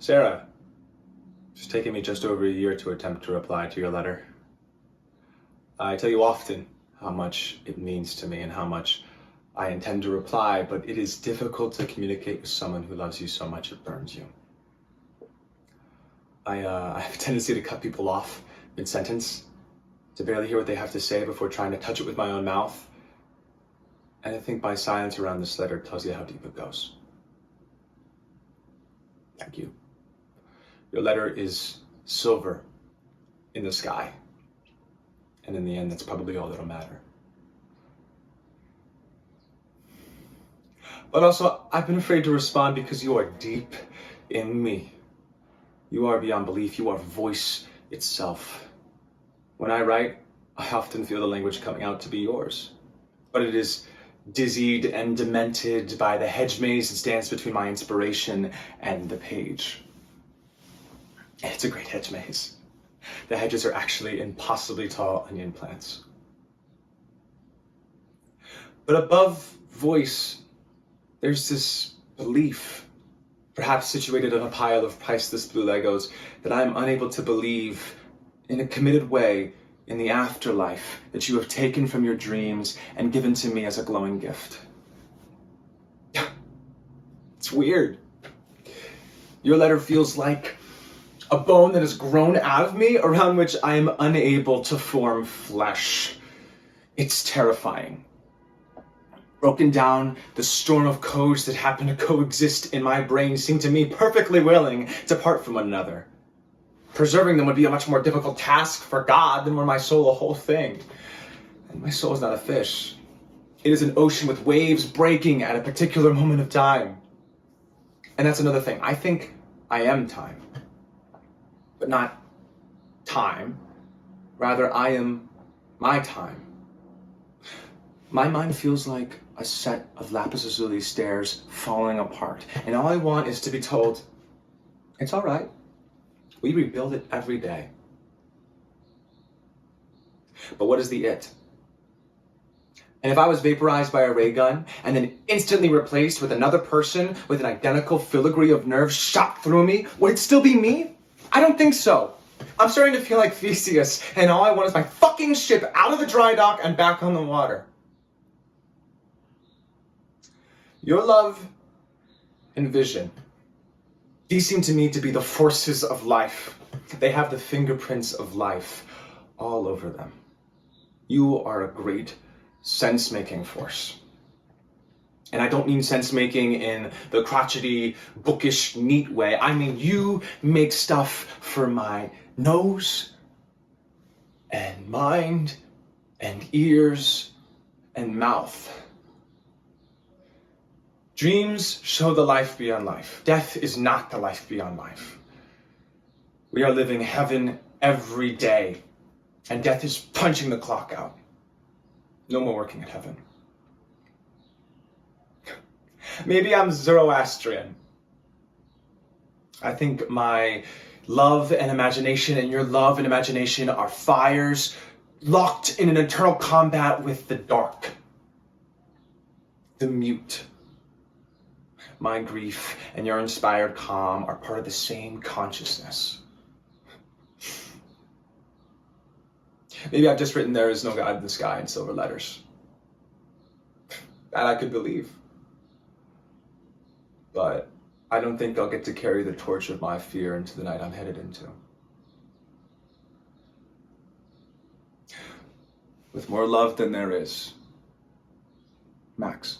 Sarah, it's taken me just over a year to attempt to reply to your letter. I tell you often how much it means to me and how much I intend to reply, but it is difficult to communicate with someone who loves you so much it burns you. I have a tendency to cut people off mid-sentence, to barely hear what they have to say before trying to touch it with my own mouth. And I think my silence around this letter tells you how deep it goes. Thank you. Your letter is silver in the sky. And in the end, that's probably all that'll matter. But also, I've been afraid to respond because you are deep in me. You are beyond belief. You are voice itself. When I write, I often feel the language coming out to be yours. But it is dizzied and demented by the hedge maze that stands between my inspiration and the page. It's a great hedge maze. The hedges are actually impossibly tall onion plants. But above voice, there's this belief, perhaps situated on a pile of priceless blue Legos, that I'm unable to believe in a committed way in the afterlife that you have taken from your dreams and given to me as a glowing gift. It's weird. Your letter feels like a bone that has grown out of me around which I am unable to form flesh. It's terrifying. Broken down, the storm of codes that happen to coexist in my brain seem to me perfectly willing to part from one another. Preserving them would be a much more difficult task for God than were my soul a whole thing. And my soul is not a fish. It is an ocean with waves breaking at a particular moment of time. And that's another thing. I think I am time. But not time. Rather, I am my time. My mind feels like a set of lapis lazuli stairs falling apart. And all I want is to be told, it's all right. We rebuild it every day. But what is the it? And if I was vaporized by a ray gun and then instantly replaced with another person with an identical filigree of nerves shot through me, would it still be me? I don't think so. I'm starting to feel like Theseus, and all I want is my fucking ship out of the dry dock and back on the water. Your love and vision, these seem to me to be the forces of life. They have the fingerprints of life all over them. You are a great sense-making force. And I don't mean sense-making in the crotchety, bookish, neat way. I mean, you make stuff for my nose and mind and ears and mouth. Dreams show the life beyond life. Death is not the life beyond life. We are living heaven every day, and death is punching the clock out. No more working at heaven. Maybe I'm Zoroastrian. I think my love and imagination and your love and imagination are fires locked in an eternal combat with the dark, the mute. My grief and your inspired calm are part of the same consciousness. Maybe I've just written "There is no God in the sky" in silver letters. That I could believe. But I don't think I'll get to carry the torch of my fear into the night I'm headed into. With more love than there is. Max.